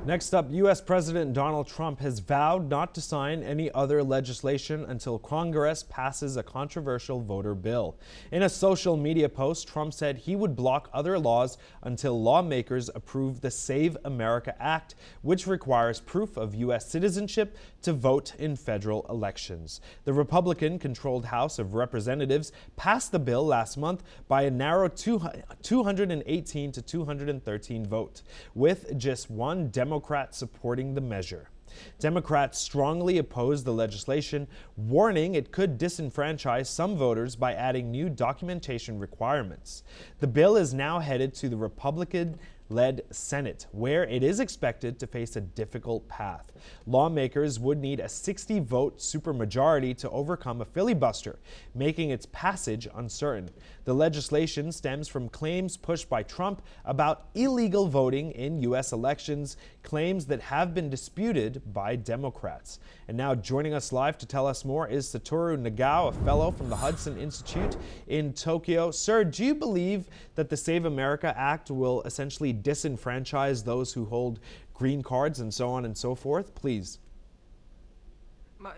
Next up, U.S. President Donald Trump has vowed not to sign any other legislation until Congress passes a controversial voter bill. In a social media post, Trump said he would block other laws until lawmakers approve the Save America Act, which requires proof of U.S. citizenship to vote in federal elections. The Republican-controlled House of Representatives passed the bill last month by a narrow 218 to 213 vote, with just one Democrat supporting the measure. Democrats strongly oppose the legislation, warning it could disenfranchise some voters by adding new documentation requirements. The bill is now headed to the Republican-led Senate, where it is expected to face a difficult path. Lawmakers would need a 60-vote supermajority to overcome a filibuster, making its passage uncertain. The legislation stems from claims pushed by Trump about illegal voting in U.S. elections, claims that have been disputed by Democrats. And now joining us live to tell us more is Satoru Nagao, a fellow from the Hudson Institute in Tokyo. Sir, do you believe that the Save America Act will essentially disenfranchise those who hold green cards and so on and so forth? Please.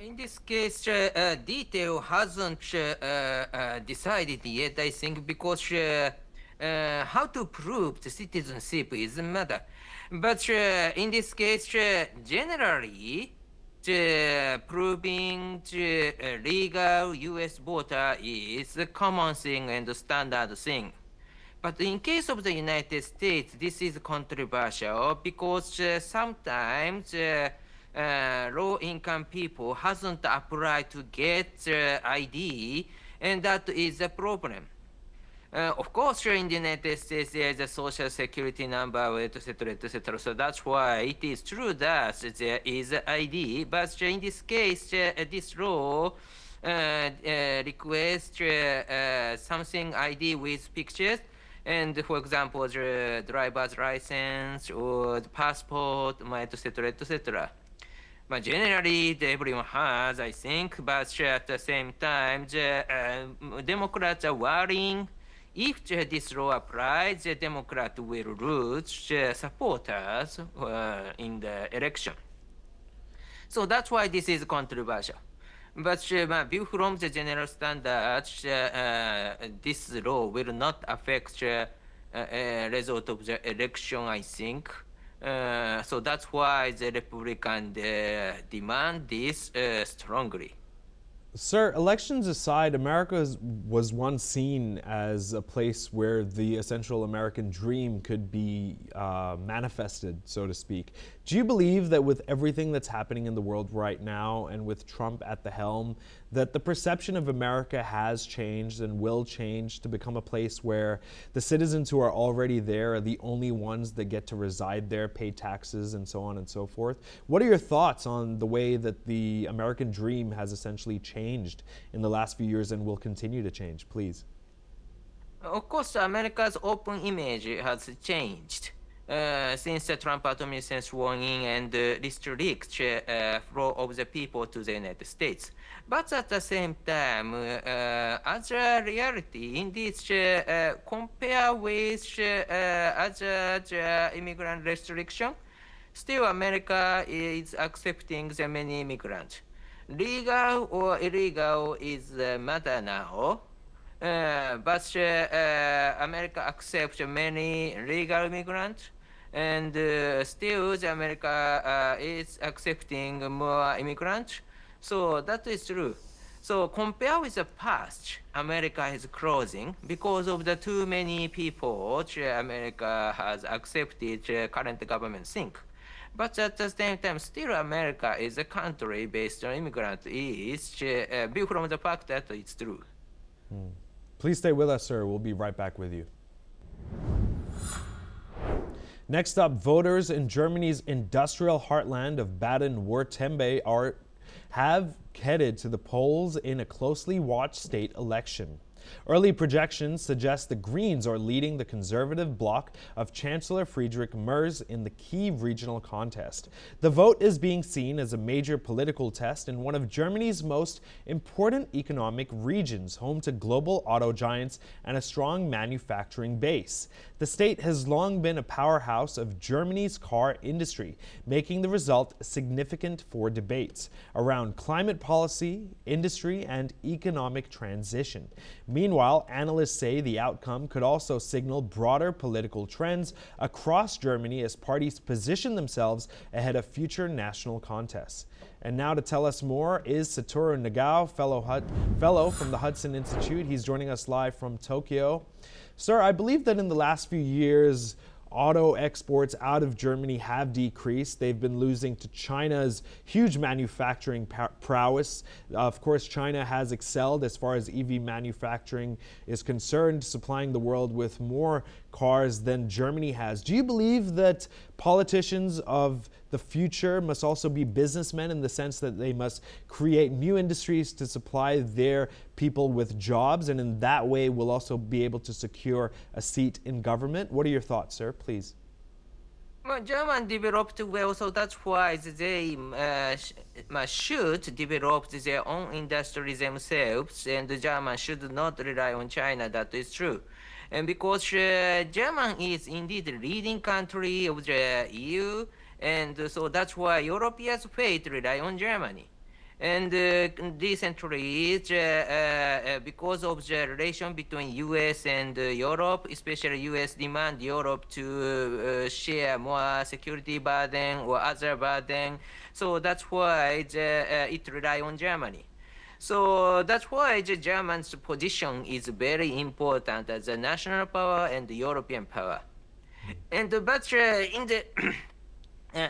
In this case, detail hasn't decided yet, I think, because how to prove the citizenship is a matter. But in this case, generally, proving legal U.S. voter is a common thing and a standard thing. But in case of the United States, this is controversial because sometimes low-income people hasn't applied to get ID, and that is a problem. Of course, in the United States, there is a social security number, etc., etc. So that's why it is true that there is ID. But in this case, this law requests something ID with pictures. And for example, the driver's license or the passport, etc., etc. But generally, everyone has, I think, but at the same time, Democrats are worrying if this law applies, the Democrat will lose supporters in the election. So that's why this is controversial. But view from the general standards, this law will not affect the result of the election, I think. So that's why the Republicans demand this strongly. Sir, elections aside, America was once seen as a place where the essential American dream could be manifested, so to speak. Do you believe that with everything that's happening in the world right now and with Trump at the helm, that the perception of America has changed and will change to become a place where the citizens who are already there are the only ones that get to reside there, pay taxes, and so on and so forth? What are your thoughts on the way that the American dream has essentially changed in the last few years and will continue to change, please? Of course, America's open image has changed since the Trump administration sworn in and restrict flow of the people to the United States. But at the same time, as a reality, indeed, compare with other immigrant restriction, still America is accepting the many immigrants. Legal or illegal is a matter now. But America accepts many legal immigrants, and still America is accepting more immigrants. So that is true. So compare with the past, America is closing because of the too many people America has accepted current government think. But at the same time, still America is a country based on immigrants is view from the fact that it's true. Please stay with us, sir. We'll be right back with you. Next up, voters in Germany's industrial heartland of Baden-Württemberg have headed to the polls in a closely watched state election. Early projections suggest the Greens are leading the conservative bloc of Chancellor Friedrich Merz in the key regional contest. The vote is being seen as a major political test in one of Germany's most important economic regions, home to global auto giants and a strong manufacturing base. The state has long been a powerhouse of Germany's car industry, making the result significant for debates around climate policy, industry, and economic transition. Meanwhile, analysts say the outcome could also signal broader political trends across Germany as parties position themselves ahead of future national contests. And now to tell us more is Satoru Nagao, fellow from the Hudson Institute. He's joining us live from Tokyo. Sir, I believe that in the last few years, auto exports out of Germany have decreased. They've been losing to China's huge manufacturing prowess. Of course, China has excelled as far as EV manufacturing is concerned, supplying the world with more cars than Germany has. Do you believe that politicians of the future must also be businessmen in the sense that they must create new industries to supply their people with jobs, and in that way will also be able to secure a seat in government? What are your thoughts, sir? Please. Well, German developed well, so that's why they should develop their own industry themselves, and the German should not rely on China. That is true. And because German is indeed the leading country of the EU, and so that's why Europeans fail to rely on Germany. And recently, because of the relation between US and Europe, especially US demand Europe to share more security burden or other burden, so that's why it rely on Germany. So that's why the German's position is very important as a national power and the European power. And but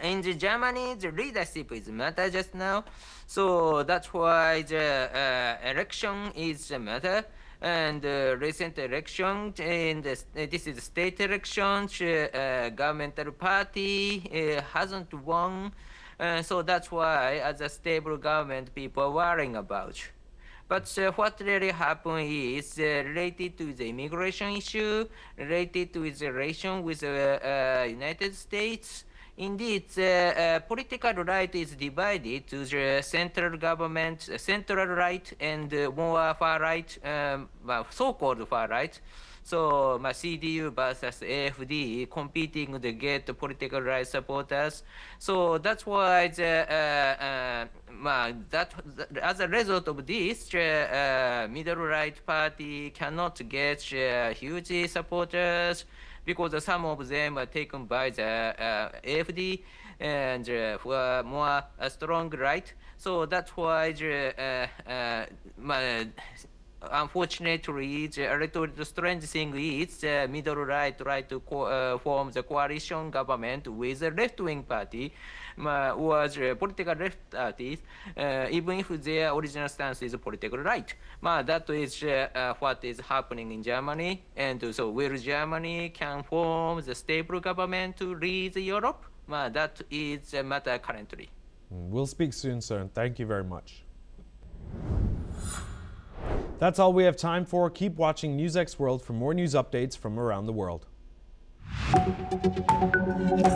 in the Germany, the leadership is matter just now, so that's why the election is a matter. And recent election, and this is state election, governmental party hasn't won, so that's why as a stable government people are worrying about. But what really happened is related to the immigration issue, related to the relation with the United States. Indeed, the political right is divided to the central government, central right, and more far right, so-called far right. So CDU versus AFD competing to get political right supporters. So that's why as a result of this, middle right party cannot get huge supporters, because some of them are taken by the AFD and for more strong right. So that's why unfortunately, a little strange thing is the middle right try to form the coalition government with the left-wing party, or the political left parties, even if their original stance is political right. That is what is happening in Germany. And so will Germany can form the stable government to lead Europe? That is the matter currently. We'll speak soon, sir, and thank you very much. That's all we have time for. Keep watching NewsX World for more news updates from around the world.